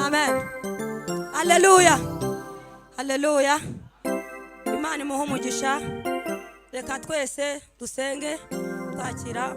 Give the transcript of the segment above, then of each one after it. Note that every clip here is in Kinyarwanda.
Amen. Haleluya. Haleluya. Imana imuhe umugisha. Reka twese dusenge twakira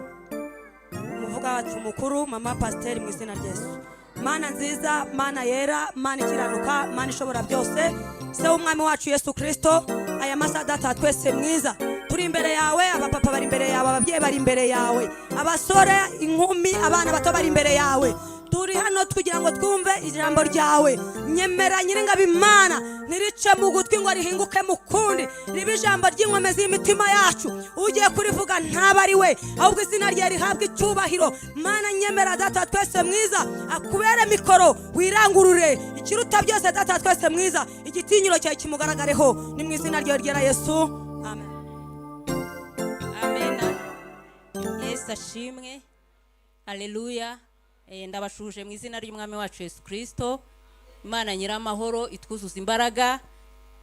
umuvuga wacu mukuru mama pasiteri mu izina rya Yesu. Mana nziza, Mana yera, Mana ikiranuka, Mana ishobora byose, se w'umwami wacu Yesu Kristo, aya masaha data twese mwiza turi imbere yawe, abapapa bari imbere yawe, ababyeyi bari imbere yawe, abasore, inkumi, abana bato bari imbere yawe. Turi hano kugira ngo twumve ijambo ryawe. Nyemera nyiringabo Imana nirice mu gutwi ngo rihinguke mu kundi, ribe ijambo ry'inkomezi y'imitima yacu. Ugiye kurivuga ntaba ari we, ahubwo izina rye rihabwa icyubahiro. Mana nyemera data twese mwiza, akubere mikoro wirangurure ikiruta byose data twese mwiza, igitinyiro cyawe kimugaragareho, ni mu izina rye ryera Yesu. Amen. Amen. Yesu ashimwe. Haleluya. Ndabashuje mu izina ry'umwami wacu Yesu Kristo. Imana nyiramahoro itwuzuza imbaraga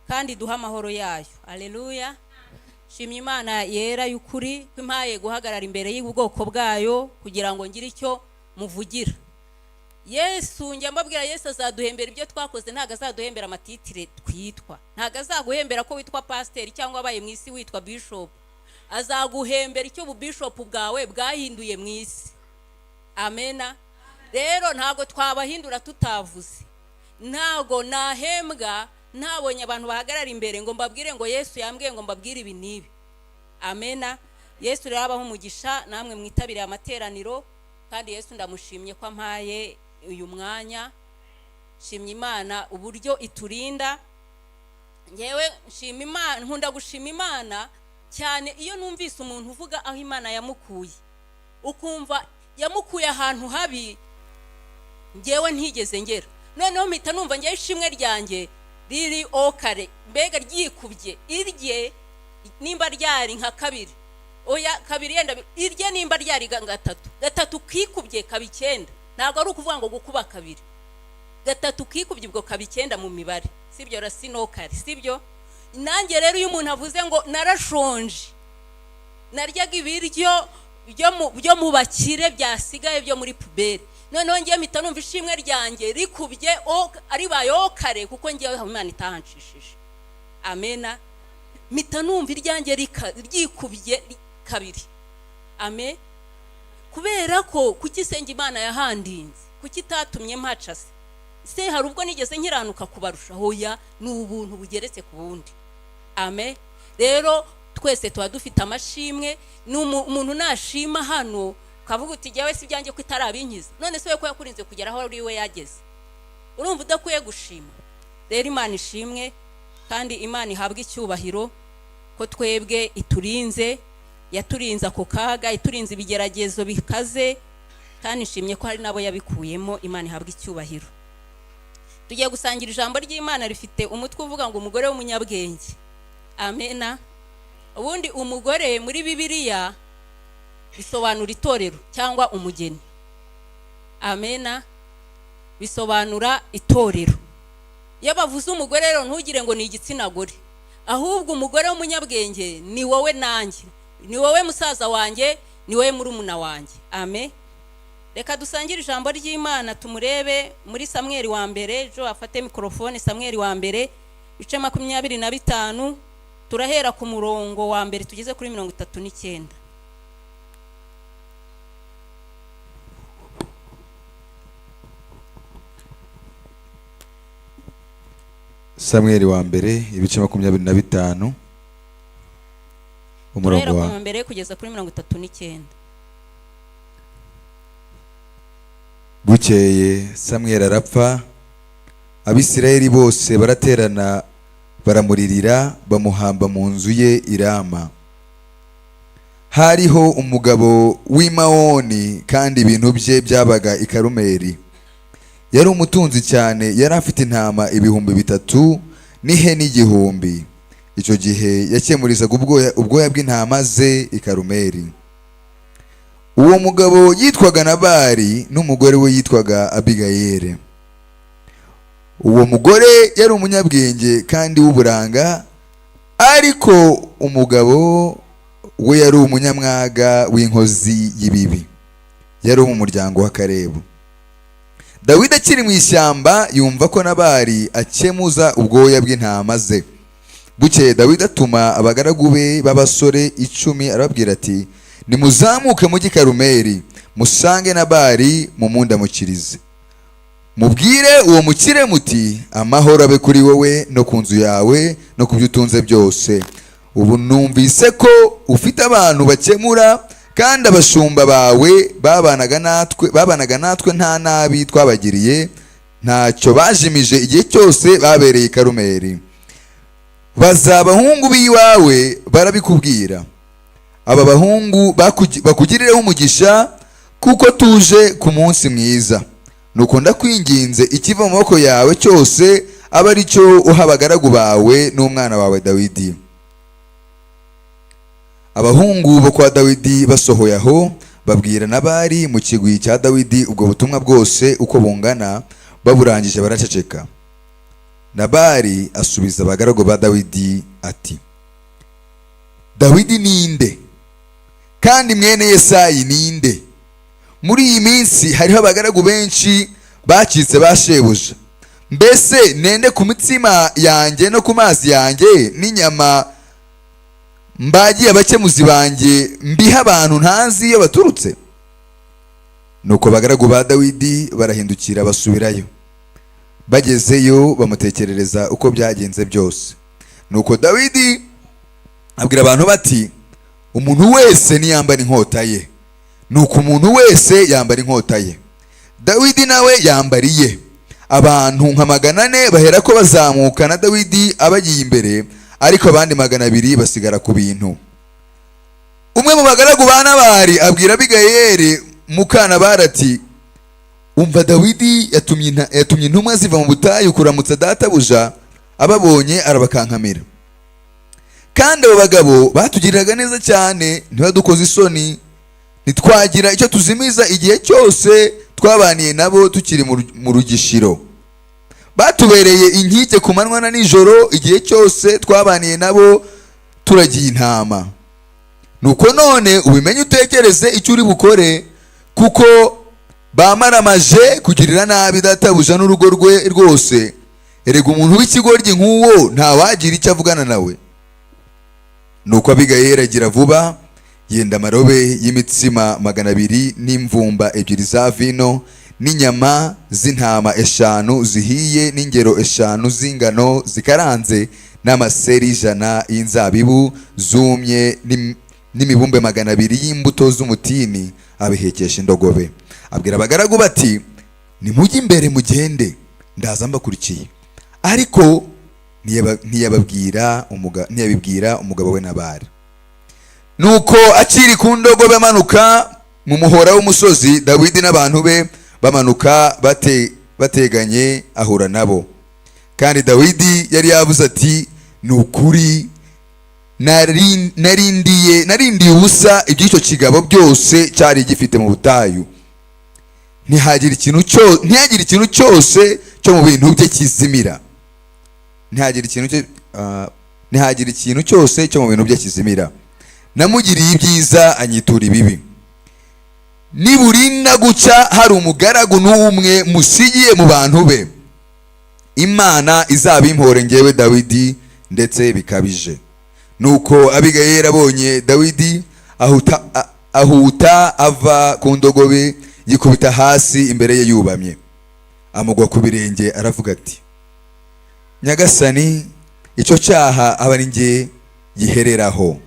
kandi duha amahoro yayo. Haleluya. Shimye Imana yera y'ukuri kwimpaye guhagarara imbere y'ubwoko bwayo kugira ngo ngire icyo muvugira. Yesu njya mbabwira Yesu azaduhembera ibyo twakoze, ntago azaduhembera amatitire twitwa. Ntago azaguhembera ko witwa pasiteri cyangwa abaye mu isi witwa bishop. Azaguhembera icyo bubishop bwawe bwahinduye mu isi. Amena. Rero ntago twabahindura tutavuze. Ntago nahembwa ntabonye abantu bahagarara imbere ngo mbabwire ngo Yesu yambwiye ngo mbabwire ibi nibi. Amena. Yesu rero abaho umugisha, namwe mwitabire amateraniro, kandi Yesu ndamushimye ko ampaye uyu mwanya. Shimye Imana uburyo iturinda. Ngewe nshima Imana, nkunda gushima Imana cyane iyo numvise umuntu uvuga aho Imana yamukuye, ukumva yamukuye ahantu habi ngewe ntigeze ngera. Noneho mpita numva ngewe ishimwe ryanjye riri okare, mbega ryikubye irye nimba ryari nka kabiri, oya kabiri yenda irye nimba ryari gatatu kwikubye kaba 9. Ntabwo ari ukuvuga ngo gukuba kabiri, gatatu kwikubye ubwo kaba 9 mu mibare, sibyo rasinokare, sibyo. Nanjye rero uyu muntu avuze ngo narashonje, naryaga ibiryo byo mu bakire byasigaye byo muri puberi, noneho ngiye mpita numva ishimwe ryanjye rikubye ari bayokare kuko ngiye Imana itahanshishije. Amena. Mpita numva iryanjye ryikubye kabiri. Amen. Kubera ko kuki senga Imana yahandinze, kuki itatumye mpaca se hari ubwo nigeze nkiranuka kubarusha, hoya ni ubuntu bugeretse ku bundi. Amen. Rero twese tuba dufite amashimwe, n'umuntu nashima hano kavuga uti jyawe si byanjye ko itarabinkiza, none se we ko yakurinze kugera aho ari we yageze, urumva udakwiye gushima. Rero Imana ishimwe kandi Imana ihabwa icyubahiro ko twebwe iturinze, yaturinze ako kaga, iturinze ibigeragezo bikaze, kandi nshimye ko hari nabo yabikuyemo. Imana ihabwa icyubahiro. Tugiye gusangira ijambo ry'Imana rifite umutwe uvuga ngo umugore w'umunyabwenge. Amena. Ubundi umugore muri Bibiliya bisobanura itorero cyangwa umugeni. Amena. Bisobanura itorero. Iyo bavuze umugore rero ntugire ngo ni igitsina gore, ahubwo umugore w'umunyabwenge ni wowe nanjye, ni wowe musaza wanjye, ni wowe murumuna wanjye. Amen. Reka dusangire ijambo ry'Imana tumurebe muri Samweli wa mbere. Jo afate mikrofone. Samweli wa mbere bice 25, turahera ku murongo wa mbere tugeze kuri 39. Samweli wa mbere ibice 25 umurongo wa mbere kugeza kuri 39. Bukeye Samweli arapfa, Abisirayeli bose baraterana baramuririra, bamuhamba mu nzu ye i Rama. Hariho umugabo w'Imawoni kandi ibintu bye byabaga i Karumeli. Yari umutunzi cyane, yari afite intama 3,000 n'ihene 1,000. Icyo gihe yakemurizaga ubwoya bw'intama ze i Karumeli. Uwo mugabo yitwaga Nabali n'umugore we yitwaga Abigayeli. Uwo mugore yari umunyabwenge kandi w'uburanga, ariko umugabo we yari umunyamwaga w'inkozi y'ibibi. Yari mu muryango wa Kalebu. Dawidi akiri mu ishyamba yumva ko Nabali akemuza ubwoya bw'intama ze. Bukeye Dawidi atuma abagaragu be b'abasore 10 arababwira ati, nimuzamuke mujye i Karumeli musange Nabali mumundamukirize. Mubwire uwo mukire muti, amahoro abe kuri wowe no ku nzu yawe no ku byo utunze byose. Ubu numvise ko ufite abantu bakemura, kandi abashumba bawe babanaga natwe nta nabi twabagiriye, ntacyo bajimije igihe cyose babereye i Karumeli. Baza abahungu b'iwawe barabikubwira. Aba bahungu bakugirireho umugisha, kuko tuje ku munsi mwiza. Nuko ndakwinginze ikiva mu maboko yawe cyose aba ari cyo uha abagaragu bawe n'umwana wawe Dawidi. Abahungu bo kwa Dawidi basohoye aho, babwira Nabali mu kigwi cya Dawidi ubwo butumwa bwose uko bungana, baburangije baraceceka. Nabali asubiza abagaragu ba Dawidi ati, Dawidi ninde? Kandi mwene Yesayi ninde? Muri iyi minsi hariho abagaragu benshi bacitse bashebuja. Mbese nende ku mitsima yanjye no ku mazi yanjye n'inyama mbagiye abakemuzi banjye mbiha abantu ntazi iyo baturutse? Nuko abagaragu ba Dawidi barahindukira basubirayo. Bagezeyo bamutekerereza uko byagenze byose. Nuko Dawidi abwira abantu bati, umuntu wese niyambara inkota ye. Nuko umuntu wese yambara inkota ye. Dawidi nawe yambariye. Abantu nka 400 bahera ko bazamuka na Dawidi abagiye imbere, ariko abandi 200 basigara ku bintu. Umwe mu bagaragu ba Nabali abwira Abigayeli muka Nabali ati, umva Dawidi yatumye intumwa ziva mu butayu kuramutsa databuja, ababonye arabakankamira. Kandi abo bagabo batugiriraga neza cyane, ntibadukoze isoni, ntitwagira icyo tuzimiza igihe cyose twabaniye nabo tukiri mu rugishiro. Batubereye inkike ku manywa na nijoro igihe cyose twabaniye nabo turagiye intama. Nuko none ubimenye utekereze icyo uri bukore, kuko bamaramaje kugirira nabi databuja n'urugo rwe rwose. Erega umuntu w'ikigoryi nk'uwo ntawagira icyo avugana nawe. Nuko Abigayeli agira vuba, yenda amarobe y'imitsima 200 n'imvumba 2 za vino n'inyama z'intama 5 zihiye n'ingero 5 z'ingano zikaranze n'amaseri 100 y'inzabibu zumye n'imibumbe 200 y'imbuto z'umutini, abihekesha indogobe. Abwira abagaragu bati, nimujye imbere mugende, ndaza mbakurikiye. Ariko ntiyabibwira umugabo we Nabali. Nuko akiri ku ndogobe amanuka mu muhora w'umusozi, Dawidi n'abantu be bamanuka bateganye ahura nabo. Kandi Dawidi yari yavuze ati, nukuri narindiye ubusa iby'icyo kigabo byose cyari gifite mu butayu. Ntihagire ikintu cyose cyo mu bintu bye kizimira. Ntihagire ikintu cyose cyo mu bintu bye kizimira. Namugiriye ibyiza anyitura ibibi. Niburinda guca hari umugaragu n'umwe musigiye mu bantu be, Imana izabimpore ngewe Dawidi ndetse bikabije. Nuko Abigayeli abonye Dawidi ahuta ava ku ndogobe, yikubita hasi imbere ye yubamye, amugwa ku birenge aravuga ati, Nyagasani, icyo cyaha aba ari nge gihereraho.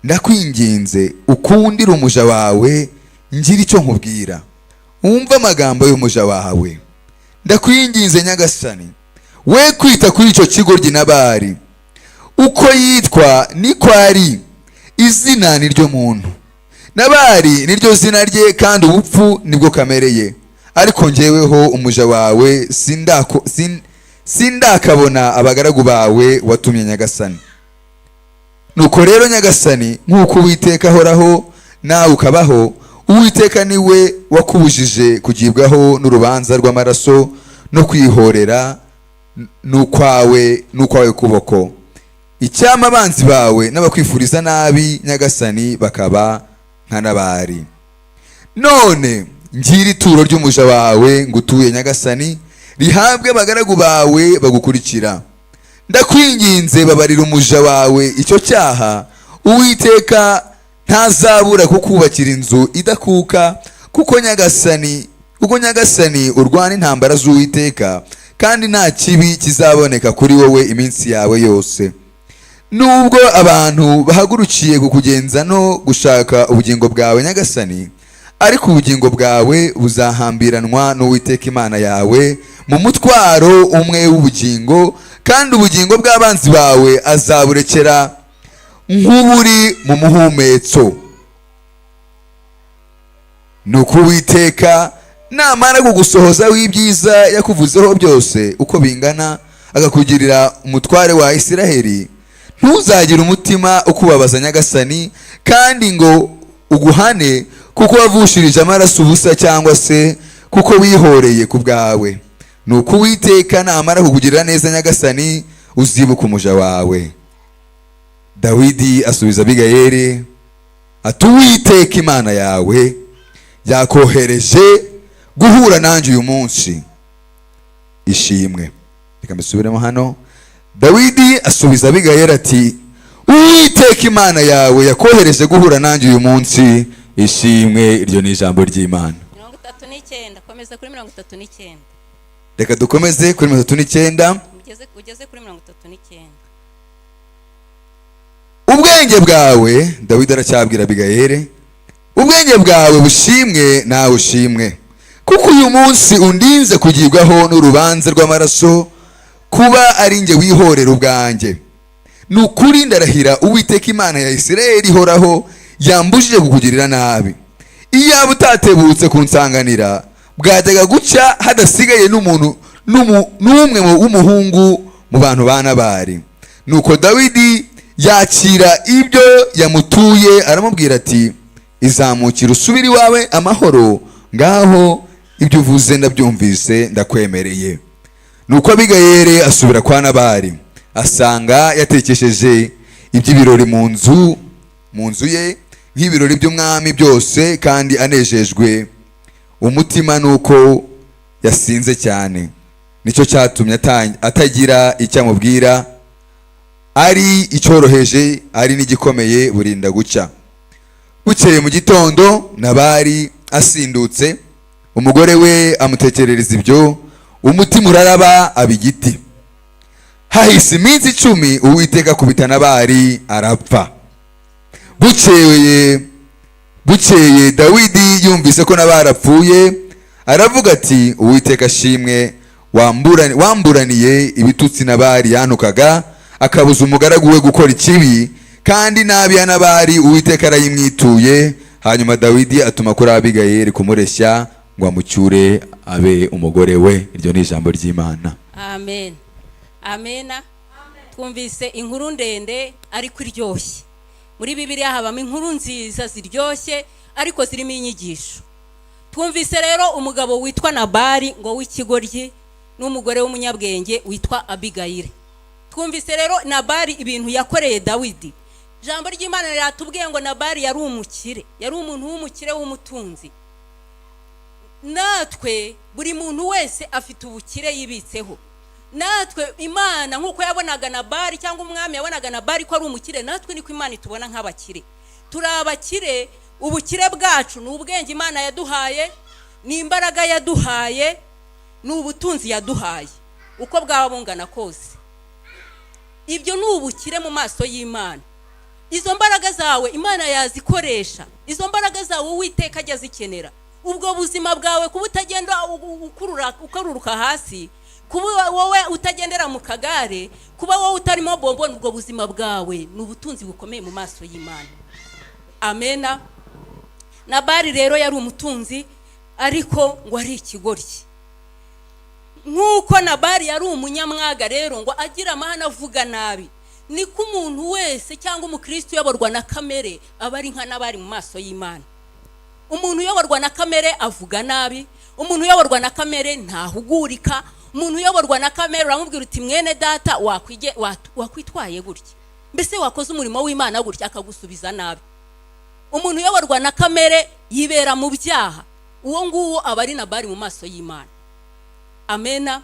Ndakwinginze ukundire umuja wawe ngira icyo nkubwira. Wumva amagambo y'umuja wawe. Ndakwinginze Nyagasani, we kwita kuri icyo kigoryi Nabali. Uko yitwa niko ari, izina ni ryo muntu. Nabali ni ryo zina rye, kandi ubupfu nibwo kamere ye. Ariko njyeweho umuja wawe sindakabona abagaragu bawe watumye Nyagasani. Nuko rero Nyagasani, nk'uko Uwiteka ahoraho nawe ukabaho, Uwiteka niwe wakubujije kugibwaho n'urubanza rw'amaraso no kwihorera n'ukwawe kuboko. Icyama abanzi bawe n'abakwifuriza nabi Nyagasani bakaba nka Nabali. None ngira ituro ry'umuja wawe ngutuye nyagasani, rihabwe abagaragu bawe bagukurikira. Ndakwinginze babarira umuja wawe icyo cyaha, Uwiteka ntazabura kukubakira inzu idakuka, kuko nyagasani urwana intambara z'Uwiteka, kandi nta kibi kizaboneka kuri wowe iminsi yawe yose. Nubwo abantu bahagurukiye kukugenza no gushaka ubugingo bwawe nyagasani, ariko ubugingo bwawe buzahambiranwa n'Uwiteka Imana yawe mu mutwaro umwe w'ubugingo, kandi ubugingo bw'abanzi bawe azaburekera nk'uburi mu muhumetso. Nuko Uwiteka namara kugusohoza w'ibyiza yakuvuzeho byose uko bingana, agakugirira umutware wa Isiraheli, ntuzagire umutima ukubabaza nyagasani, kandi ngo uguhane kuko wavushirije amaraso ubusa, cyangwa se kuko wihoreye ku bwawe. Nuko Uwiteka namara kukugirira neza nyagasani, uzibuka umuja wawe. Dawidi asubiza Abigayeli ati, Uwiteka Imana yawe yakohereje guhura nanjye uyu munsi, ishimwe. Reka mbisubiremo hano. Dawidi asubiza Abigayeli ati, Uwiteka Imana yawe yakohereje guhura nanjye uyu munsi, ishimwe. Iryo ni ijambo ry'Imana. 39, komeza kuri 39. Reka dukomeze kuri 39. Ugeze kuri 39. Ubwenge bwawe, Dawidi aracyabwira Abigayeli, ubwenge bwawe bushimwe nawe ushimwe, kuko uyu munsi undinze kugirwaho n'urubanza rw'amaraso, kuba ari nge wihorera ubwanjye. Nukuri ndarahira Uwiteka Imana ya Isirayeli ihoraho, yambujije kukugirira nabi. Iyaba utatebutse kunsanganira, bwajyaga gucya hadasigaye n'umwe w'umuhungu mu bantu ba Nabali. Nuko Dawidi yakira ibyo yamutuye, aramubwira ati, izamukira usubire iwawe amahoro, ngaho ibyo uvuze ndabyumvise, ndakwemereye. Nuko Abigayeli asubira kwa Nabali, asanga yatekesheje iby'ibirori mu nzu ye nk'ibirori by'umwami byose, kandi anejejwe umutima nuko yasinze cyane. Nicyo cyatumye atagira icyo amubwira, ari icyoroheje ari n'igikomeye, burinda gucya. Bukeye mu gitondo Nabali asindutse, umugore we amutekerereza ibyo, umutima uraraba aba igiti. Hahise iminsi 10 Uwiteka akubita Nabali arapfa. Bukeye Dawidi yumvise ko Nabali apfuye, aravuga ati, Uwiteka ashimwe, wamburaniye ibitutsi Nabali yantukaga, akabuza umugaragu we gukora ikibi, kandi nabi ya Nabali Uwiteka arayimwituye. Hanyuma Dawidi atuma kuri Abigayeli kumureshya ngo amucyure abe umugore we. Iryo ni ijambo ry'Imana. Amen. Amena. Twumvise inkuru ndende ariko iryoshye. Muri Bibiliya habamo inkuru nziza ziryoshye ariko zirimo inyigisho. Twumvise rero umugabo witwa Nabali ngo w'ikigoryi n'umugore w'umunyabwenge witwa Abigayeli. Twumvise rero Nabali ibintu yakoreye Dawidi. Jambo ry'Imana riratubwiye ngo Nabali yari umukire, yari umuntu w'umukire w'umutunzi. Natwe buri muntu wese afite ubukire yibitseho. Natwe Imana nkuko yabonaga Nabali cyangwa umwami yabonaga Nabali ko ari umukire, natwe niko Imana itubona nk'abakire. Turi abakire, ubukire bwacu ni ubwenge Imana yaduhaye, ni imbaraga yaduhaye, ni ubutunzi yaduhaye, uko bwaba bungana kose. Ibyo ni ubukire mu maso y'Imana. Izo mbaraga zawe Imana yazikoresha, izo mbaraga zawe Uwiteka ajya zikenera. Ubwo buzima bwawe kuba utagenda ukaruruka hasi, kuba wowe utagendera mu kagare, kuba wowe utarimo bomboni, ubwo buzima bwawe ni ubutunzi bukomeye mu maso y'Imana. Amena. Nabali rero yari umutunzi ariko ngo ari ikigoryi. Nkuko Nabali yari umunyamwaga rero ngo agira amahane avuga nabi, niko umuntu wese cyangwa umukristo uyoborwa na kamere aba ari nka Nabali mu maso y'Imana. Umuntu uyoborwa na kamere avuga nabi, umuntu uyoborwa na kamere ntahugurika, umuntu uyoborwa na kamere uramubwira uti mwene data wakwitwaye gutya, mbese wakoze umurimo w'Imana gutya, akagusubiza nabi. Umuntu uyoborwa na kamere yibera mu byaha, uwo nguwo aba ari Nabali mu maso y'Imana. Amena.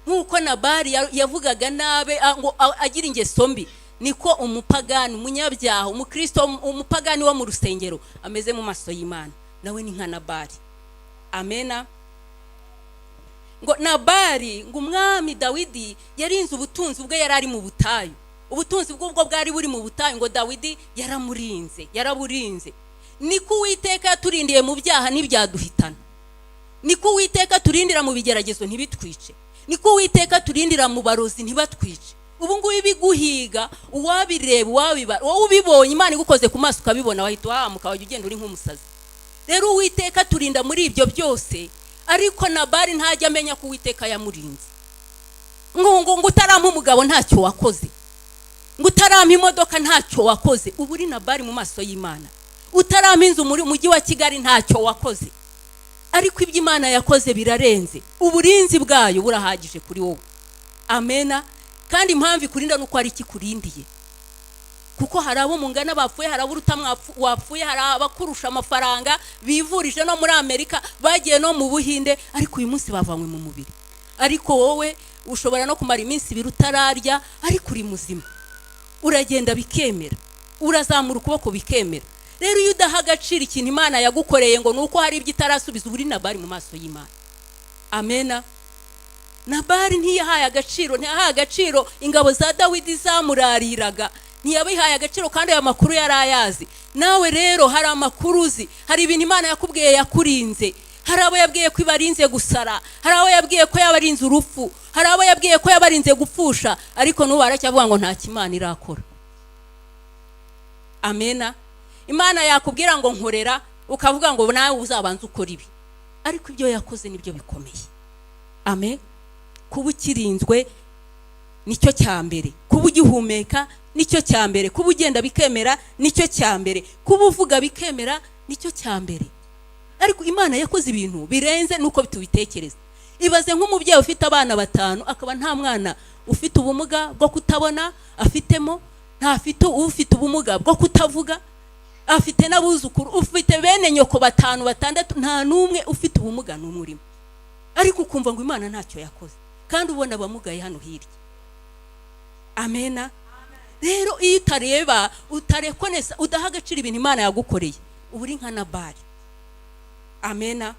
Nk'uko Nabali yavugaga nabe ngo agira ingeso mbi, niko umupagani, umunyabyaha, umukristo, umupagani wo mu rusengero ameze mu maso y'Imana. Nawe ni nka Nabali. Amena. Ngo Nabali, ngo umwami Dawidi yarinze ubutunzi bwe, yari ari mu butayu. Ubutunzi bw'ubwo bwari buri mu butayu, ngo Dawidi yaraburinze. Niko Uwiteka yaturindiye mu byaha ntibyaduhitana. Niko Uwiteka turindira mu bigeragezo ntibitwice. Niko Uwiteka turindira mu barozi ntibatwice. Ubu ngubu ibiguhiga, uwabireba, uwabibara, wowe ubibonye Imana igukoze ku maso ukabibona, wahita uhamuka wajya ugenda uri nk'umusazi. Rero Uwiteka turinda muri ibyo byose, ariko Nabali ntajya amenya ko Uwiteka yamurinze. Ngo utarampa umugabo ntacyo wakoze, ngo utarampa imodoka ntacyo wakoze. Ubu uri Nabali mu maso y'Imana. Utarampa inzu muri mujyi wa Kigali ntacyo wakoze, ariko ibyo Imana yakoze birarenze. Uburinzi bwayo burahagije kuri wowe. Amena. Kandi impamvu ikurinda nuko ari kikurindiye, kuko hari abo mungana bapfuye, hari aburuta wapfuye, hari abakurusha amafaranga bivurije no muri Amerika, bagiye no mu Buhinde, ariko uyu munsi bavanywe mu mubiri. Ariko wowe ushobora no kumara iminsi ibiri utararya, ariko uri muzima, uragenda bikemera, urazamura ukuboko bikemera. Rero iyo udaha agaciro ikintu Imana yagukoreye ngo nuko hari ibyo itarasubiza, uri Nabali mu maso y'Imana. Amena. Nabali ntiyahaye agaciro ingabo za Dawidi zamurariraga, ntiyabihaye agaciro, kandi aya makuru yari ayazi. Nawe rero hari amakuru uzi, hari ibintu Imana yakubwiye yakurinze. Hari abo yabwiye ko ibarinze gusara, hari abo yabwiye ko yabarinze urupfu, hari abo yabwiye ko yabarinze gupfusha, ariko n'ubu aracyavuga ngo nta kimana irakora. Amena. Imana yakubwira ngo nkorera, ukavuga ngo nawe uzabanza ukora ibi, ariko ibyo yakoze nibyo bikomeye. Amen. Kuba ukirinzwe nicyo cyambere, kuba ugihumeka nicyo cyambere, kuba ugenda bikemera nicyo cyambere, kuba uvuga bikemera nicyo cyambere. Ariko Imana yakoze ibintu birenze nuko bitubitekereza. Ibaze nk'umubyeyi ufite abana 5 akaba nta mwana ufite ubumuga bwo kutabona afitemo, ntafite ufite ubumuga bwo kutavuga, afite n'abuzukuru, ufite bene nyoko 5 6, nta numwe ufite ubumuga n'umurimo. Ariko ukumva ngo Imana ntacyo yakoze, kandi ubona abamugaye hano hirya. Amena. Rero iyo utareba, utarekonesa, udaha agaciro ibintu Imana yagukoreye, ubu uri nka Nabali. Amena.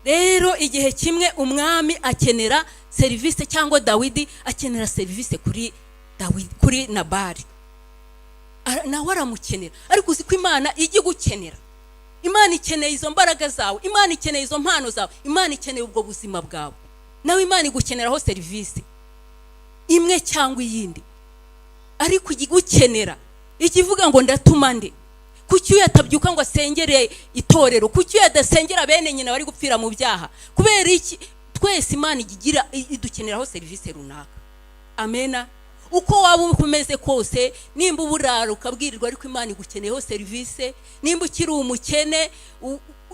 Rero igihe kimwe umwami akenera service, cyangwa Dawidi akenera service kuri Nabali. Nawe aramukenera, ariko uzi ko Imana ijye gukenera. Imana ikeneye izo mbaraga zawe, Imana ikeneye izo mpano zawe, Imana ikeneye ubwo buzima bwawe. Nawe Imana igukeneraho service imwe cyangwa iyindi, ariko igigukenera ikivuga ngo ndatuma nde. Kuki yatabyuka ngo asengere itorero? Kuki yadasengera bene nyina bari gupfira mu byaha? Kubera iki? Twese Imana igigira idukeneraho service runaka. Amena. Uko waba ukomeze kose, nimba uburara ukabwirirwa, ariko Imana igukeneyeho service. Nimba ukiri umukene,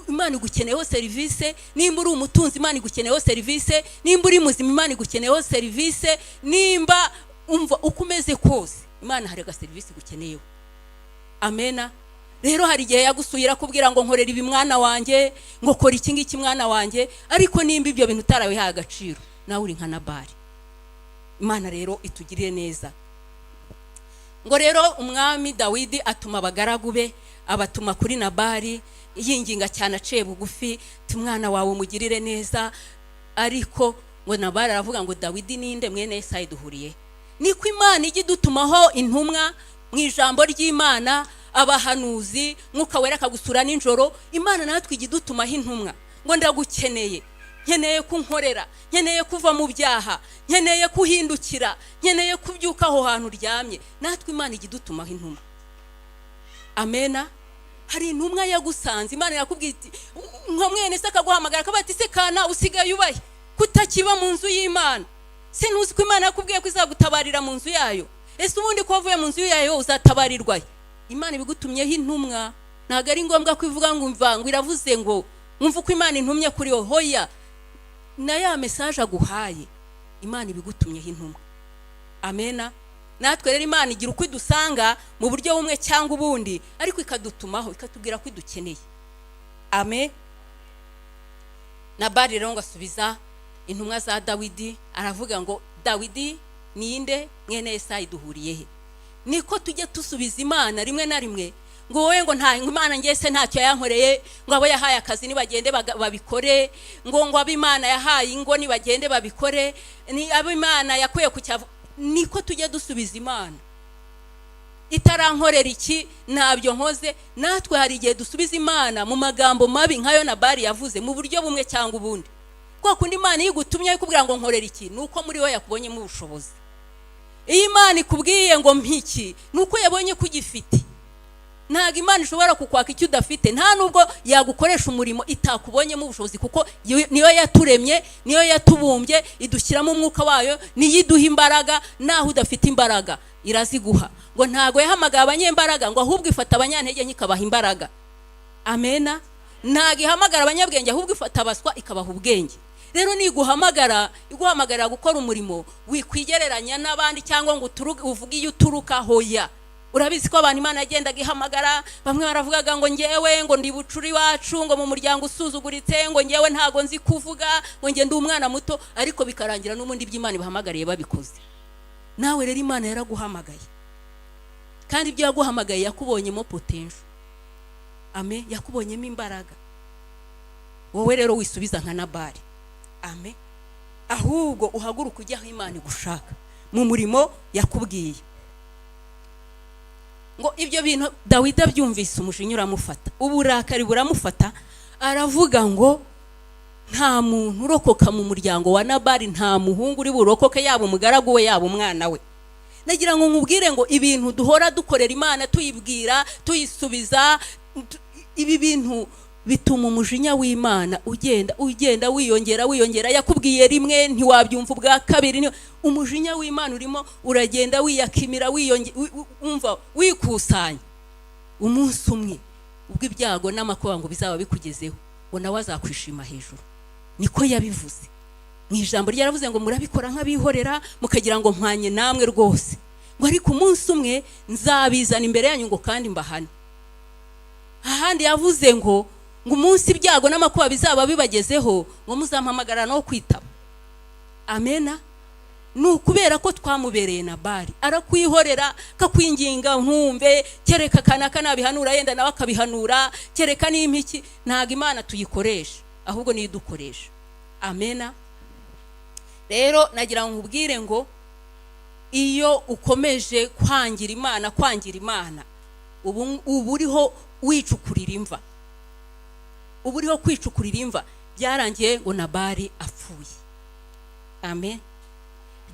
Imana igukeneyeho service. Nimba uri umutunzi, Imana igukeneyeho service. Nimba uri muzima, Imana igukeneyeho service. Nimba umva ukomeze kose, Imana hari service igukeneyeho. Amena. Rero hari igihe yagusuyira kubwira ngo nkorera ibi mwana wanjye, ngo kora iki ngiki mwana wanjye, ariko nimba ibyo bintu utarabihaye agaciro, nawe uri nka Nabali. Imana rero itugirire neza. Ngo rero umwami Dawidi atuma abagaragu be, abatuma kuri Nabali, yinginga cyane aciye bugufi, umwana wawe mugirire neza. Ariko ngo Nabali aravuga ngo Dawidi ninde mwene Yesayi duhuriye? Niko Imana ijye dutumaho intumwa mu ijambo ry'Imana, abahanuzi, Mwuka Wera akagusura ninjoro. Imana natwe ijye dutumaho intumwa ngo ndagukeneye, nkeneye kunkorera, nkeneye kuva mu byaha, nkeneye kuhindukira, nkeneye kubyuka aho hantu uryamye. Natwe Imana ijye dutumaho intumwa. Amena. Hari intumwa yagusanze, Imana yakubwiye iti nka mwene se akaguhamagara akabati se kana usigaye ubaye kutakiba mu nzu y'Imana. Se ntuzi ko Imana yakubwiye ko izagutabarira mu nzu yayo? Ese ubundi ko wavuye mu nzu yayo uzatabarirwa? Imana ibigutumyeho intumwa, ntago ari ngombwa ko ivuga ngo umva ngo iravuze ngo mwumva ko Imana intumye kuri wowe. Hoya, na ya message aguhaye Imana ibigutumyeho intumwa. Amena. Natwe rero Imana igira uko idusanga mu buryo bumwe cyangwa ubundi, ariko ikadutumaho ikatubwira ko idukeneye. amen. Nabali rero ngo asubiza intumwa za Dawidi, aravuga ngo Dawidi ninde mwene Yesayi duhuriye he? Niko tujye tusubiza Imana rimwe na rimwe ngo wowe ngo nta Imana ngese ntacyo yankoreye, ngo abo yahaye akazi nibagende babikore, ngo abo Imana yahaye ingo nibagende babikore, ni abo Imana yakuye ku cyavu. Niko tujye dusubiza Imana, itarankorera iki ntabyo nkoze. Natwe hari igihe dusubiza Imana mu magambo mabi nkayo Nabali yavuze, mu buryo bumwe cyangwa ubundi. Kwa kundi Imana yigutumye ikubwira ngo nkorera iki, nuko muri we yakubonyemo ubushobozi. Iyi Imana ikubwiye ngo mpiki, nuko yabonye kugifite. Ntago Imana ishobora kukwaka icyo udafite, nta nubwo yagukoresha umurimo itakubonyemo ubushobozi, kuko niyo yaturemye, niyo yatubumbye, idushyiramo umwuka wayo, niyo iduha imbaraga. Naho udafite imbaraga iraziguha. Ngo ntago yahamagaye abanyembaraga, ngo ahubwo ifata abanyantege nke ikabaha imbaraga. Amena. Ntago ihamagara abanyabwenge, ahubwo ifata abaswa ikabaha ubwenge. Rero niguhamagara, iguhamagarira gukora umurimo, wikwigereranya n'abandi cyangwa ngo uvuge iyo uturuka hoya. Urabizi ko abantu Imana yagendaga ihamagara, bamwe baravugaga ngo ngewe ngo ndi bucuri wacu, ngo mu muryango usuzuguritse, ngo ngewe ntago nzi kuvuga, ngo nge ndi umwana muto, ariko bikarangira n'ubundi by'Imana bahamagariye babikoze. Nawe rero Imana yaraguhamagaye, kandi ibyo yaguhamagaye yakubonyemo potential. Amen. Yakubonyemo imbaraga. Wowe rero wisubiza nka Nabali. Amen. Ahubwo uhaguruka ujya aho Imana igushaka mu murimo yakubwiye. Ngo ibyo bintu Dawidi abyumvise umujinya uramufata, uburakari buramufata, aravuga ngo nta muntu urokoka mu muryango wa Nabali, nta muhungu uri burokoke, yaba umugaragu we yaba umwana we. Nagira ngo nkubwire ngo ibintu duhora dukorera Imana, tuyibwira, tuyisubiza, ibi bintu bituma umujinya w'Imana ugenda wiyongera. Yakubwiye rimwe ntiwabyumva ubwa kabiri, umujinya w'Imana urimo uragenda wiyakimira, umva wikusanya. Umunsi umwe ubwo ibyago n'amakuba ngo bizaba bikugezeho, ngo nawe azakwishima hejuru. Niko yabivuze mu ijambo ryaravuze ngo murabikora nk'abihorera, mukagira ngo mpanye namwe rwose, ngo ariko umunsi umwe nzabizana imbere yanyu ngo kandi mbahane. Ahandi yavuze ngo umunsi ibyago n'amakuba bizaba bibagezeho, ngo muzampamagara no kwitaba. Amena. Nukubera ko twamubereye Nabali, arakwihorera, kakwinginga ntumve, kereka kanaka nabihanura yenda nawe akabihanura, kereka n'impiki. Ntago Imana tuyikoresha, ahubwo niyo dukoresha. Amena. Rero nagira ngo nkubwire ngo iyo ukomeje kwangira Imana, ubu uriho wicukurira imva. Ubu uriho kwicukurira imva. Byarangiye ngo Nabali apfuye. Amen.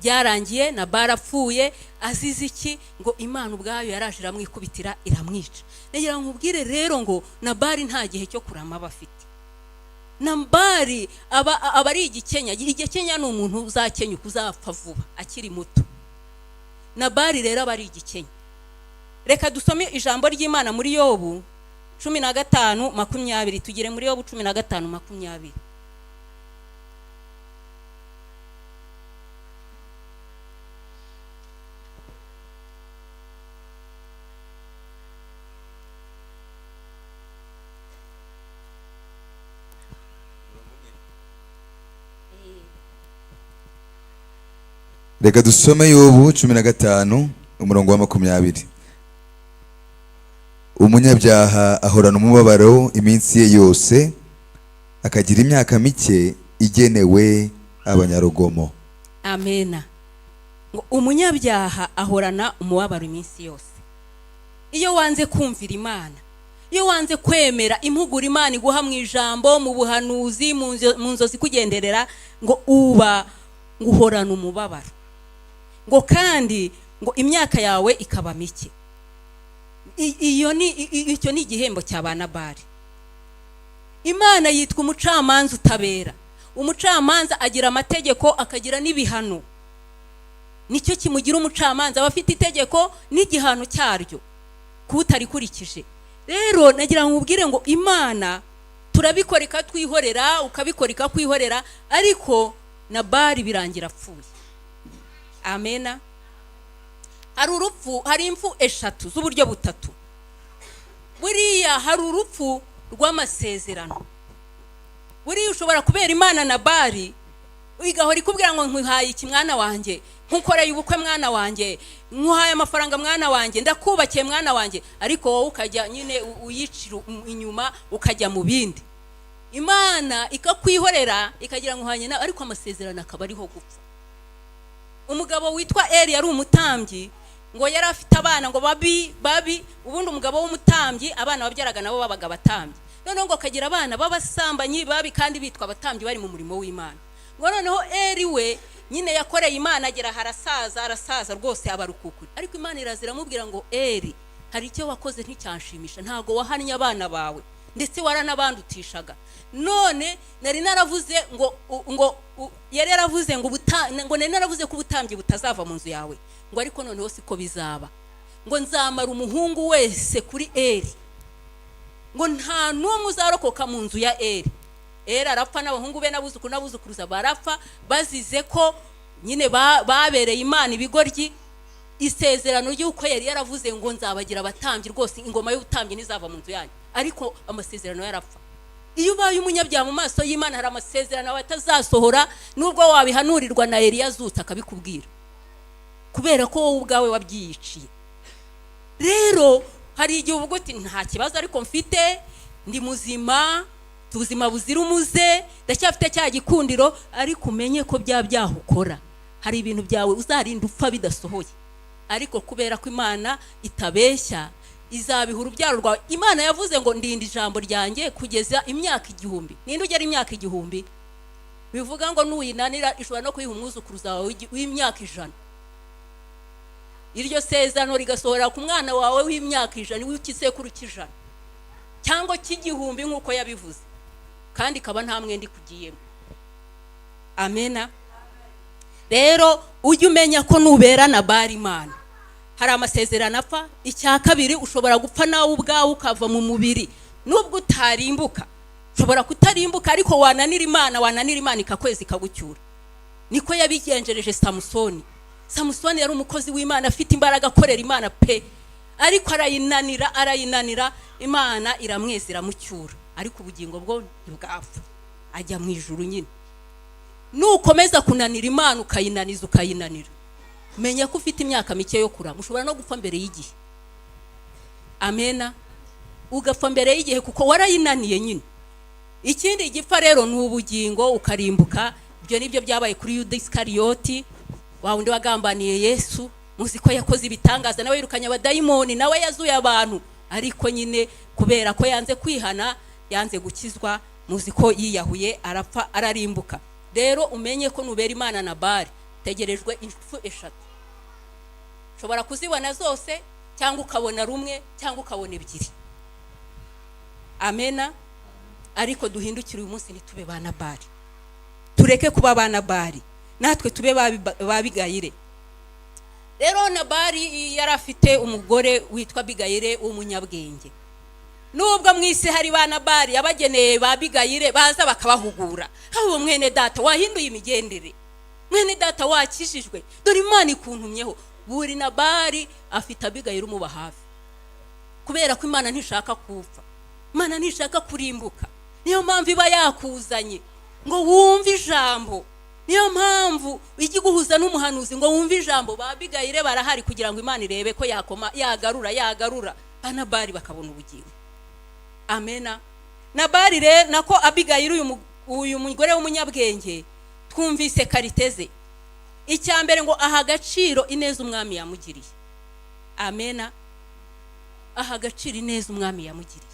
Byarangiye Nabali apfuye azize iki? Ngo Imana ubwayo yaraje iramwikubitira iramwica. Nagira ngo nkubwire rero ngo Nabali nta gihe cyo kurama bafite. Nabali aba ari igikenya. Igikenya ni umuntu uzakenya kuzapfa vuba akiri muto. Nabali rero aba ari igikenya. Reka dusome ijambo ry'Imana muri Yobu 15:20. Tugire muri Yobu 15:20. Reka dusome Yobu 15:20. Umunyabyaha ahorana umubabaro iminsi ye yose, akagira imyaka mike igenewe abanyarugomo. Amena. Ngo umunyabyaha ahorana umubabaro iminsi yose. Iyo wanze kumvira Imana, iyo wanze kwemera impuguro Imana iguha mu ijambo, mu buhanuzi, mu nzozi kugenderera, ngo uba nguhorana umubabaro. Ngo kandi ngo imyaka yawe ikaba mike. Icyo ni igihembo cya Nabali. Imana yitwa umucamanza utabera. Umucamanza agira amategeko, akagira n'ibihano. Nicyo kimugira umucamanza, abafite itegeko n'igihano cyaryo kutarikurikije. Rero nagira ngo ubwire ngo Imana turabikora ikatwihorera, ukabikora ikakwihorera, ariko Nabali birangira apfuye. Amena. Hari impfu eshatu z'uburyo butatu. Buriya hari urupfu rw'amasezerano. Buriya ushobora kubera Imana Nabali igahora ikubwira ngo nkwihaye iki mwana wanjye, nkukoreye ubukwe mwana wanjye, nkuhaye amafaranga mwana wanjye, ndakubakiye mwana wanjye, ariko wowe ukajya nyine uyicira inyuma ukajya mu bindi. Imana ikakwihorera ikagira ngo uhanye na, ariko amasezerano akaba ariho gupfa. Umugabo witwa Eli yari umutambyi, ngo yari afite abana ngo babi ubundi umugabo w'umutambyi abana babyaraga nabo babaga batambyi. Noneho ngo akagira abana b'abasambanyi babi kandi bitwa abatambyi bari mu murimo w'Imana. Ngo noneho Eli we nyine yakoreye Imana agera harasaza rwose abarukukuri. Ariko Imana irazira amubwira ngo Eli, hari icyo wakoze nticyanshimisha, ntago wahannye abana bawe ndetse waranabandutishaga. None nari naravuze ngo yari yaravuze ngo nari naravuze ko ubutambyi butazava mu nzu yawe, ngo ariko noneho siko bizaba, ngo nzamara umuhungu wese kuri Eli, ngo nta n'umwe uzarokoka mu nzu ya Eli. Eli arapfa n'abahungu be n'abuzukuruza barapfa bazize ko nyine babereye Imana ibigoryi. Isezerano ry'uko yari yaravuze ngo nzabagira abatambyi, rwose ingoma y'ubutambyi nizava mu nzu yanyu, ariko amasezerano yarapfa. Iyo ubaye umunyabyaha mu maso y'Imana hari amasezerano batazasohora nubwo wabihanurirwa na Eliya azutse akabikubwira, kubera ko wowe ubwawe wabyiyiciye. Rero hari igihe uvuga uti nta kibazo ariko mfite, ndi muzima, ubuzima buzira umuze, ndacyafite cya gikundiro, ariko umenye ko byaha ukora hari ibintu byawe uzarinda upfa bidasohoye. Ariko kubera ko Imana itabeshya, izabiha urubyaro rwawe. Imana yavuze ngo ndinda ijambo ryanjye kugeza imyaka 1000. Ninde ugera imyaka 1000? Bivuga ngo nuyinanira ishobora no kuyiha umwuzukuruza wawe w'imyaka 100. Iryo sezerano rigasohora ku mwana wawe w'imyaka 100 w'ikisekuru cy'ijana cyangwa cy'igihumbi nk'uko yabivuze, kandi kaba nta mwenda kugiyemo. Amena. Rero ujye umenya ko nubera Nabali Imana hari amasezerano apfa. Icya kabiri, ushobora gupfa nawe ubwawe ukava mu mubiri, nubwo utarimbuka. Ushobora kutarimbuka ariko wananira Imana ikakwezi ikagucyura. Niko yabigenjereje Samusoni. Samusoni yari umukozi w'Imana afite imbaraga akorera Imana pe, ariko arayinanira Imana iramweza iramucyura, ariko ubugingo bwo ntibwapfa, ajya mu ijuru nyine. Nukomeza kunanira Imana ukayinanira, menya ko ufite imyaka mike yo kurama, ushobora no gupfa mbere y'igihe. Amena. Ugapfa mbere y'igihe kuko warayinaniye nyine. Ikindi gipfa rero ni ubugingo ukarimbuka. Ibyo nibyo byabaye kuri Yuda Iskariyoti, wa wundi wagambaniye Yesu. Muzi ko yakoze ibitangaza, nawe yirukanye abadayimoni, nawe yazuye abantu, ariko nyine kubera ko yanze kwihana, yanze gukizwa, muzi ko yiyahuye arapfa ararimbuka. Rero umenye ko nubera Imana Nabali tegerejwe impfu 3. Ushobora kuzibona zose cyangwa ukabona rumwe cyangwa ukabona 2. Amena. Ariko duhindukire uyu munsi nitube ba Nabali, tureke kuba ba Nabali, natwe tube ba Bigayire. Rero Nabali yari afite umugore witwa Bigayire w'umunyabwenge. Nubwo mwisi hari ba Nabali abageneye ba Bigayire baza bakabahugura, habo mwene data wahinduye imigendere, mwene data wakishijwe, dore Imana ikuntumyeho. Buri Nabali afite Bigayire umuba hafi, kubera ko Imana ntishaka kupfa, Imana ntishaka kurimbuka. Niyo mpamvu iba yakuzanye ngo wumve ijambo. Niyo mpamvu igiguhuza n'umuhanuzi ngo wumve ijambo. Ba Bigayire barahari kugira ngo Imana irebe ko yagarura Nabali bakabona ubugingo. Amena. Nabali rero nako Abigayire uyu mugore w'umunyabwenge twumvise kariteze. Icya mbere ngo aha agaciro ineza umwami yamugiriye. Amena. Aha agaciro ineza umwami yamugiriye.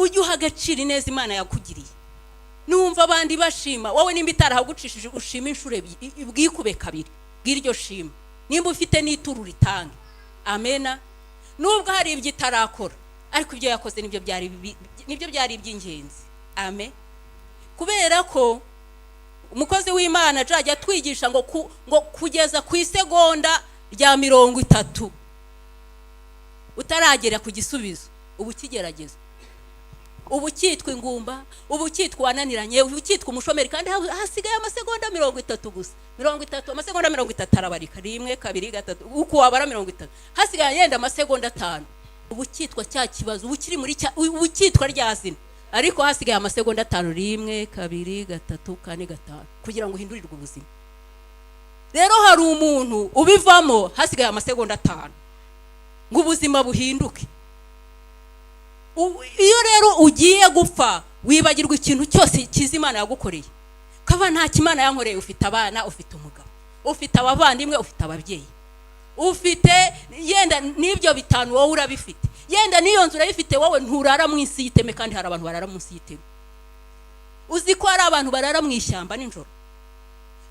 Ujye uha agaciro ineza Imana yakugiriye. Numva abandi bashima, wowe nimba itarahagucishije ushima inshuro bwikube 2 bw'iryo shima. Nimba ufite n'ituru ritange. Amena. Nubwo hari ibyo itarakora, ariko ibyo yakoze nibyo byari iby'ingenzi. Amen. Kubera ko umukozi w'Imana ajya twigisha ngo kugeza ku isegonda rya 30 utaragera ku gisubizo ubu kigerageza, ubu cyitwa ingumba, ubu cyitwa wananiranye, ubu cyitwa umushomeri, kandi hasigaye amasegonda 30 gusa. 30 amasegonda 30 arabarika 1 2 3 uko wabara 30 hasigaye yenda amasegonda 5. ubu cyitwa cya kibazo, ubu kiri muri ubu cyitwa rya zina, ariko hasigaye amasegonda 5, 1 2 3 4 5 kugira ngo uhindurirwe ubuzima. Rero hari umuntu ubivamo hasigaye amasegonda 5 ngo ubuzima buhinduke. Iyo rero ugiye gupfa wibagirwa ikintu cyose kizimana yagukoreye. Kaba nta kimana yankoreye, ufite abana, ufite umugabo, ufite abavandimwe, ufite ababyeyi, ufite yenda n'ibyo bitanu wowe urabifite, yenda niyo nzu urayifite, wowe nturara mu isi y'iteme, kandi hari abantu barara mu isi y'iteme. Uzi ko hari abantu barara mu ishyamba nijoro.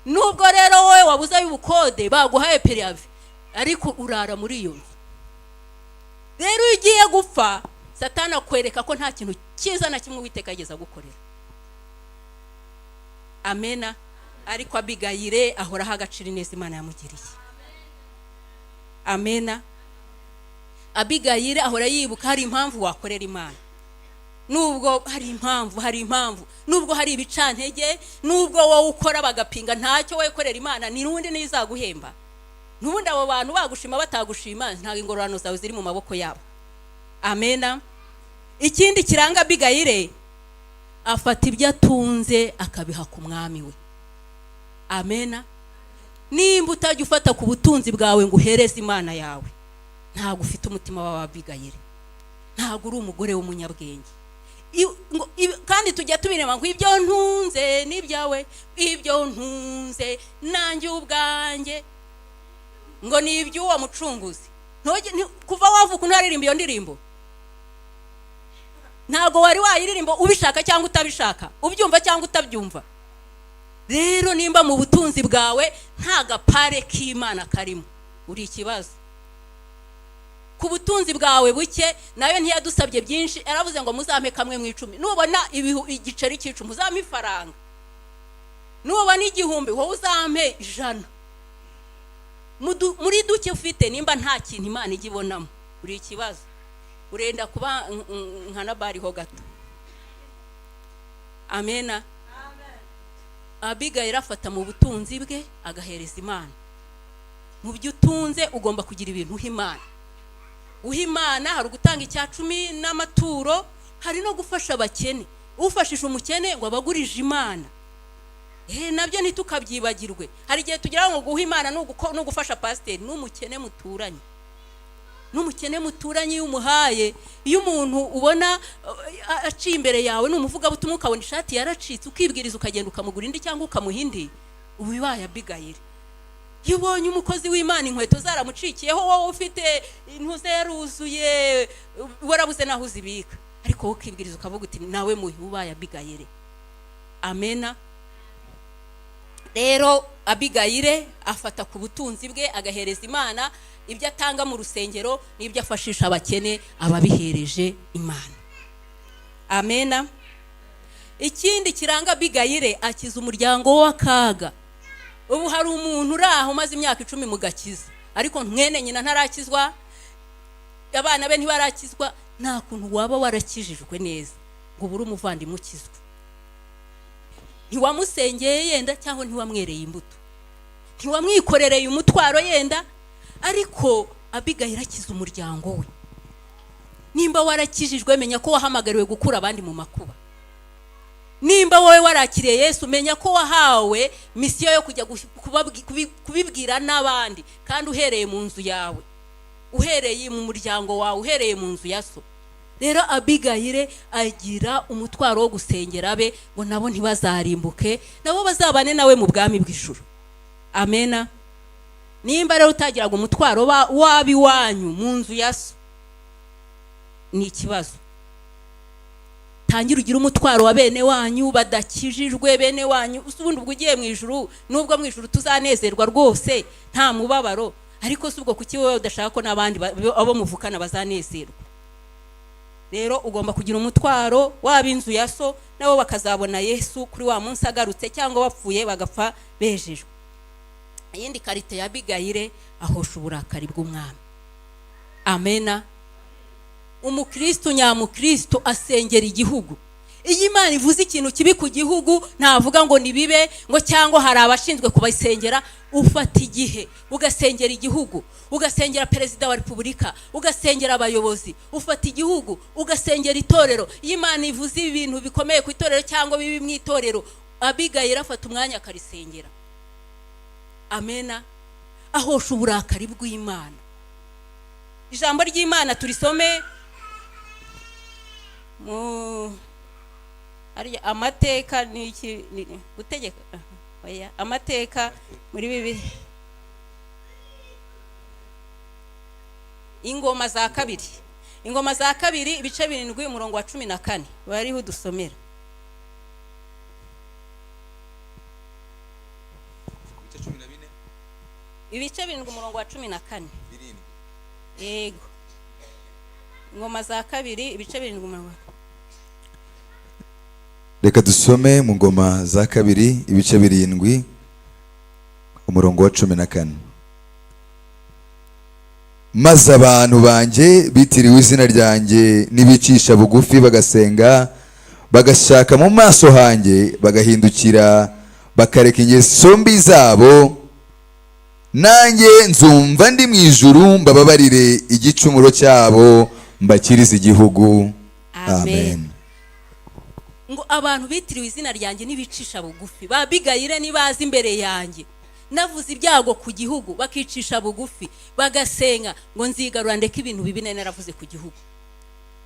Nubwo rero wowe wabuze y'ubukode baguhaye periave, ariko urara muri iyo nzu. Rero ugiye gupfa Satani akwereka ko nta kintu cyiza na kimwe Uwiteka ageza gukorera. Amena. Ariko Abigayire ahoraho agaciro neza Imana yamugiriye. Amena. Abigayire ahora yibuka hari impamvu wakorera Imana. Nubwo hari impamvu, nubwo hari ibicantege, nubwo wowe ukora bagapinga ntacyo wowe korera Imana, ni rundi nizaguhemba. Nubundi abo bantu bagushima batagushima, nta ingororano zawe ziri mu maboko yabo. Amena. Ikindi kiranga Abigayire, afata ibyo atunze akabiha ku mwami we. Amena. Nimba utajya ufata ku butunzi bwawe ngo uhereze Imana yawe, ntago ufite umutima w'Abigayire, ntago uri umugore w'umunyabwenge. Kandi tujya tubirema ngo ibyo ntunze n'ibyawe, ibyo ntunze nanjye ubwanjye ngo ni iby'uwo mucunguzi. Kuva wavuka unaririmba iyo ndirimbo, ntago wari wayiririmba ubishaka cyangwa utabishaka, ubyumva cyangwa utabyumva. Rero nimba mu butunzi bwawe nta gapare k'Imana karimo, uri ikibazo. Ku butunzi bwawe buke, nayo ntiyadusabye byinshi, yaravuze ngo muzampe kamwe mu 10. Nubona igiceri cy'icumi muzampe ifaranga, nubona 1,000 wowe uzampe 100. Muri duke ufite, nimba nta kintu Imana igibonamo, uri ikibazo. Urenda kuba nka Nabali ho gato. Amena. Abigayire afata mu butunzi bwe agahereza Imana. Mu byo utunze ugomba kugira ibintu Imana. Uhimana hari gutanga icya 10 n'amaturo, hari no gufasha abakene. Ufashije umukene ngo abagurije Imana. Nabyo ntitukabyibagirwe. Hari gihe tugira ngo guha Imana no gufasha pasiteri n'umukene muturanye. N'umukene muturanye y'umuhaye, iyo umuntu ubona aciye imbere yawe n'umuvuga butumwa ukabona ishati yaracitse, ukibwiriza ukagenda ukamugura indi cyangwa ukamuhindi, ubu bibaye Abigayire. Iyo ubonye umukozi w'Imana inkweto zaramucikiyeho, wowe ufite intuze yaruzuye, warabuze naho uzibika, ariko wowe ukibwiriza ukavuga uti nawe ubaye Abigayire. Amena. Rero Abigayire afata ku butunzi bwe agahereza Imana, ibyo atanga mu rusengero n'ibyo afashisha abakene ababihereje Imana. Amena. Ikindi kiranga Abigayire, akiza umuryango w'akaga. Ubu hari umuntu uraho maze imyaka 10 mu gakiza, ariko mwene nyina ntarakizwa, abana be ntibarakizwa. Nta kuntu waba warakijijwe neza ngo buri umuvandimwe ukizwe. Ntiwamusengeye yenda cyangwa ntiwamwereye imbuto, ntiwamwikorereye umutwaro yenda, ariko Abigayire akiza umuryango we. Nimba warakijijwe, menya ko wahamagariwe gukura abandi mu makuba. Nimba wowe warakiriye Yesu, menya ko wahawe misiyo yo kujya kubibwira n'abandi, kandi uhereye mu nzu yawe, uhereye mu muryango wawe, uhereye mu nzu ya so. Rero Abigayire agira umutwaro wo gusengera be ngo nabo ntibazarimbuke, nabo bazabane nawe mu bwami bw'ijuru. Amena. Nimba rero utagiraga umutwaro wabi wanyu mu nzu ya so, ni ikibazo. Tangira ugira umutwaro wa bene wanyu badakijijwe, bene wanyu. Ubundi ubwo ugiye mu ijuru, nubwo mu ijuru tuzanezerwa rwose nta mubabaro, ariko subwo kuki wowe udashaka ko nabandi abo muvukana bazanezerwa. Rero ugomba kugira umutwaro w'abinzu ya so, nabo bakazabona Yesu kuri wa munsi agarutse, cyangwa bapfuye bagapfa bejejwe. Yindi karite ya Abigayire, ahosha uburakari bw'umwami. Amena. Umukristo nyamukristo asengera igihugu. iyo Imana ivuze ikintu kibi ku gihugu ntavuga ngo nibibe ngo cyangwa hari abashinzwe kubasengera. Ufata igihe ugasengera igihugu, ugasengera perezida wa repubulika, ugasengera abayobozi, ufata igihugu ugasengera itorero. Iyo Imana ivuze ibintu bikomeye ku itorero cyangwa bibi mu itorero, Abigayili afata umwanya akarisengera. Amena. Ahosha uburakari bw'Imana. Ijambo ry'Imana turisome amateka n'iki gutegeka oya amateka muri bibi ingoma za kabiri ibice 7 umurongo wa 14 bariho udusomera. Ibice 7 umurongo wa 14 yego ingoma za kabiri ibice 7 umurongo. Reka dusome mu ngoma za kabiri ibice 7 umurongo wa 14. Maze abantu banje bitiriwe izina ryanjye nibicisha bugufi bagasenga bagashaka mu maso hanjye bagahindukira bakareka ingeso mbi zabo, nanjye nzumva ndi mu ijuru mbababarire igicumuro cyabo mbakirize igihugu. Amen. Ngo abantu bitiriwe izina ryanjye nibicisha bugufi, ba Abigayili nibaza imbere yanjye navuze ibyago ku gihugu bakicisha bugufi bagasenga, ngo nzigarura ndeke ibintu bibi naravuze ku gihugu.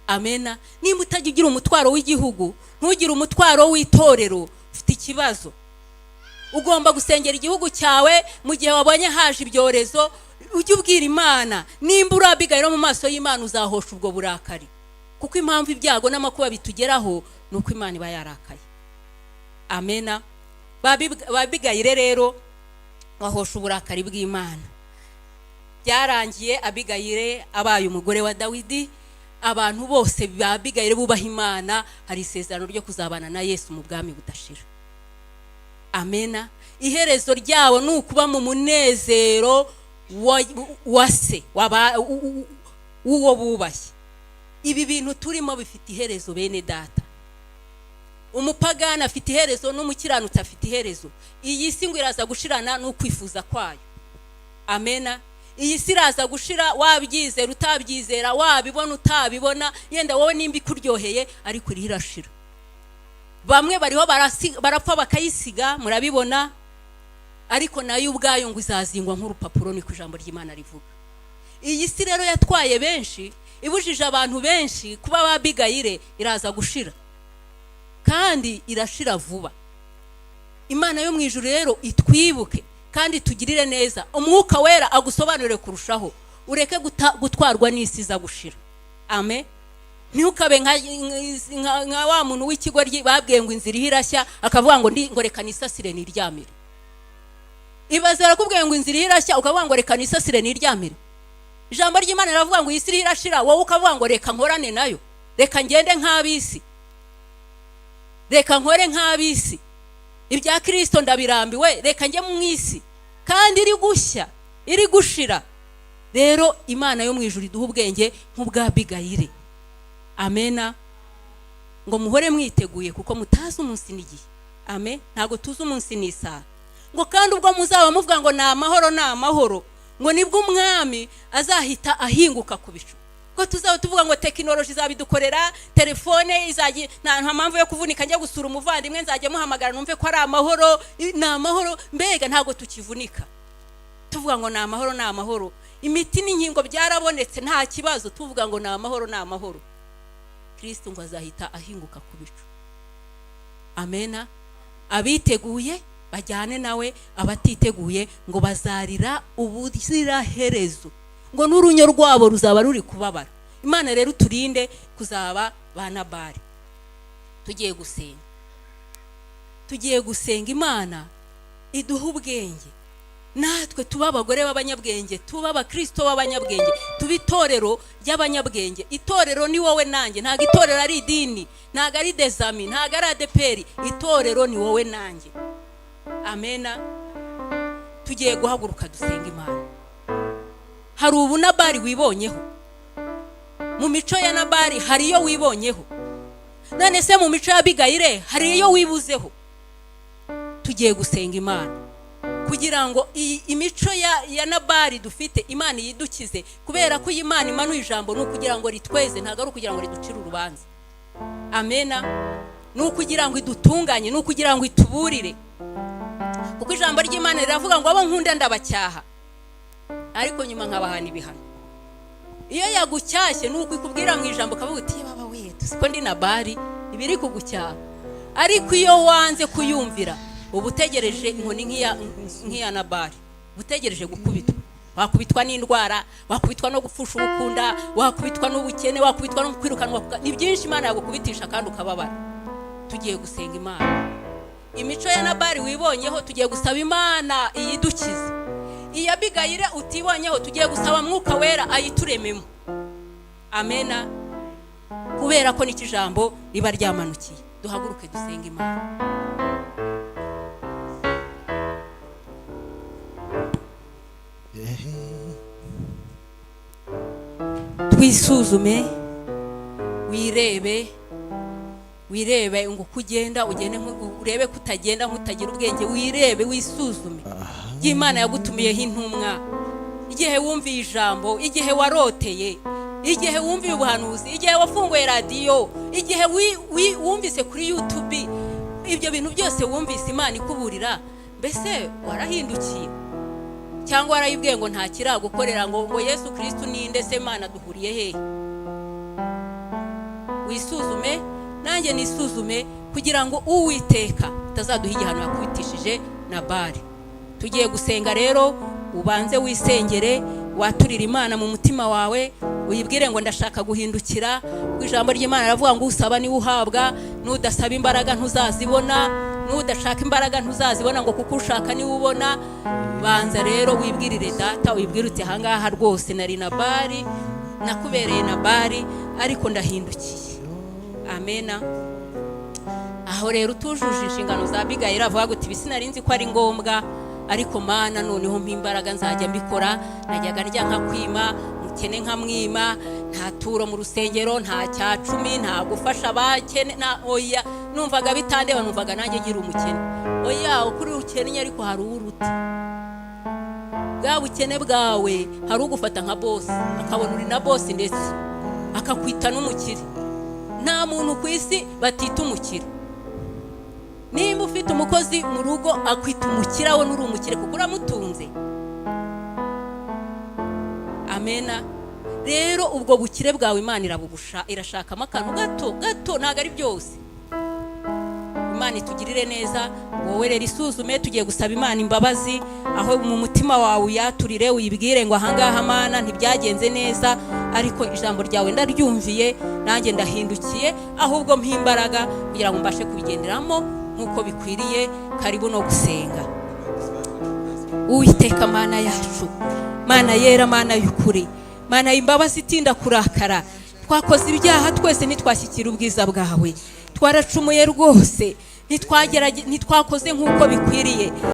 Amena. Nimba utagira umutwaro w'igihugu, ntugire umutwaro w'itorero, ufite ikibazo. Ugomba gusengera igihugu cyawe mu gihe wabonye haje ibyorezo, ujye ubwira Imana. Nimba uri Abigayili mu maso y'Imana uzahosha ubwo burakari, kuko impamvu ibyago n'amakuba bitugeraho nuko Imana iba yarakaye. Amena. Ba Abigayili rero wahosha uburakari bw'Imana. Byarangiye Abigayili abaye umugore wa Dawidi. Abantu bose ba Abigayili bubaha Imana, hari isezerano ryo kuzabana na Yesu mu bwami budashira. Amena. Iherezo ryabo nukuba mu munezero wa se uwo bubashye. Ibi bintu turimo bifite iherezo bene data. Umupagani afite iherezo n'umukiranutsi afite iherezo. Iyi si ngo iraza gushirana n'ukwifuza kwayo. Amena. Iyi si iraza gushira, wabyizera utabyizera, wabibona utabibona, yenda wowe nimba ikuryoheye ariko irashira. Bamwe bariho barapfa bakayisiga, murabibona, ariko nayo ubwayo ngo izazingwa nk'urupapuro, ni ku ijambo ry'Imana rivuga. Iyi si rero yatwaye benshi, ibujije abantu benshi kuba ba Abigayili, iraza gushira kandi irashira vuba. Imana yo mu ijuru rero itwibuke kandi tugirire neza. Umwuka wera agusobanurire kurushaho, ureke gutwarwa n'isi za gushira. Amen. Ntukabe nka wa muntu w'ikigoryi babwiye ngo inzira irashya akavuga ngo reka nisasire niryamire. Ibaze arakubwiye ngo inzira irashya ukavuga ngo reka nisasire niryamire. Ijambo ry'Imana riravuga ngo isi irashira, wowe ukavuga ngo reka nkorane nayo, reka ngende nk'abisi, reka nkore nk'abisi. Ibya Kristo ndabirambiwe, reka njye mu isi kandi iri gushya iri gushira. Rero Imana yo mu ijuru iduha ubwenge nk'ubwa Abigayili. Amena. Ngo muhore mwiteguye kuko mutazi umunsi n'igihe. Amen. Ntago tuzi umunsi n'isaha. Ngo kandi ubwo muzaba muvuga ngo na amahoro, ngo nibwo umwami azahita ahinguka ku bicu. Ko tuzaba tuvuga ngo technology zabidukorera, telefone izaje, nta mpamvu yo kuvunika njya gusura umuvandimwe nzajye muhamagara numve ko ari amahoro, na amahoro. Mbega ntago tukivunika, tuvuga ngo na amahoro. Imiti n'inkingo byarabonetse nta kibazo, tuvuga ngo na amahoro. Kristo ngo azahita ahinguka ku bicu. Amena. Abiteguye bajyane nawe, abatiteguye ngo bazarira ubuzira herezo, ngo n'urunyo rwabo ruzaba ruri kubabara. Imana rero turinde kuzaba bana bari. Tugiye gusenga Imana iduha ubwenge, natwe tuba abagore b'abanyabwenge, tuba abakristo b'abanyabwenge, tuba itorero ry'abanyabwenge. Itorero ni wowe nanjye, ntago itorero ari idini, ntago ari dezami, ntago ari adeperi. Itorero ni wowe nanjye. Amena. Tugiye guhaguruka dusenga Imana. Hari ubu Nabali wibonyeho, mu mico ya Nabali hari iyo wibonyeho. none se mu mico ya Abigayire hari iyo wibuzeho? Tugiye gusenga Imana kugira ngo imico ya Nabali dufite Imana yidukize, kubera ko Imana imanuye ijambo nukugira ngo ritweze, ntago ari kugira ngo riducire urubanza. Amena. Nukugira ngo idutunganye, nukugira ngo ituburire, kuko ijambo ry'Imana riravuga ngo abo nkunda ndabacyaha ariko nyuma nkabahana ibihano. Iyo yagucyashye nuko ikubwira mu ijambo kavuga uti baba we tusiko ndi Nabali ibiri kugucyaha, ariko iyo wanze kuyumvira ubutegereje inkoni nk'iya Nabali, butegereje gukubitwa. Wakubitwa n'indwara, wakubitwa no gupfusha ubukunda, wakubitwa n'ubukene, wakubitwa no kwirukanwa. Ni byinshi Imana yagukubitisha kandi ukababara. Tugiye gusenga Imana. Imico ya Nabali wibonyeho tugiye gusaba Imana iyidukize. Iya Abigayire utibonyeho tugiye gusaba Mwuka Wera ayiturememo. Amena. Kubera ko n'iki jambo riba ryamanukiye. Duhaguruke dusenga Imana. Twisuzume, wirebe ngo kugenda ugende urebe kutagenda nkutagira ubwenge, wirebe wisuzume. Imana yagutumiyeho intumwa, igihe wumviye ijambo, igihe waroteye, igihe wumviye ubuhanuzi, igihe wafunguye radio, igihe wumvise kuri YouTube, ibyo bintu byose wumvise Imana ikuburira, mbese warahindukiye cyangwa warayibwiye ngo nta kiragukorera, ngo Yesu Kristo ninde se Imana duhuriye hehe? Wisuzume, nanjye nisuzume, kugira ngo Uwiteka utazaduha igihano yakubitishije Nabali. Tugiye gusenga rero, ubanze wisengere, waturira Imana mu mutima wawe, uyibwire ngo ndashaka guhindukira. Ijambo ry'Imana ravuga ngo usaba ni uhabwa, nudasaba imbaraga ntuzazibona, nudashaka imbaraga ntuzazibona, ngo kuko ushaka ni ubona. Banza rero wibwirire data, wibwire uti ahangaha rwose nari Nabali, nakubereye Nabali ariko ndahindukiye. Amena. Aho rero utujuje inshingano za Abigayire avuga ngo ibi sinarinzi ko ari ngombwa, ariko Mana noneho mpimbaraga nzajya mbikora. Najyaga ndya nkakwima, mukene nkamwima, nta turo mu rusengero, nta cya 10, nta gufasha abakene, na oya, numvaga bitandeba, numvaga nanjye ngira umukene. Oya, ukuri ukennye ariko hari uruti. Bwa bukene bwawe hari ugufata nka boss, akabona uri na boss ndetse akakwita n'umukire. Nta muntu ku isi batita umukire. Nimba ufite umukozi mu rugo akwita umukire, aho nuri umukire kuko uramutunze. Amena. Rero ubwo bukire bwawe Imana irabubusha, irashakamo akantu gato, ntago ari byose. Imana itugirire neza. Wowe rero isuzume, tugiye gusaba Imana imbabazi, aho mu mutima wawe yaturire, uyibwire ngo ahangaha Mana ntibyagenze neza, ariko ijambo ryawe ndaryumviye, nanjye ndahindukiye, ahubwo mpimbaraga kugira ngo mbashe kubigenderamo nkuko bikwiriye. Karibu no gusenga. Uwiteka Mana yacu, Mana yera, Mana y'ukuri, Mana y'imbabazi itinda kurakara, twakoze ibyaha twese ntitwashyikira ubwiza bwawe, twaracumuye rwose, ntitwakoze nkuko bikwiriye.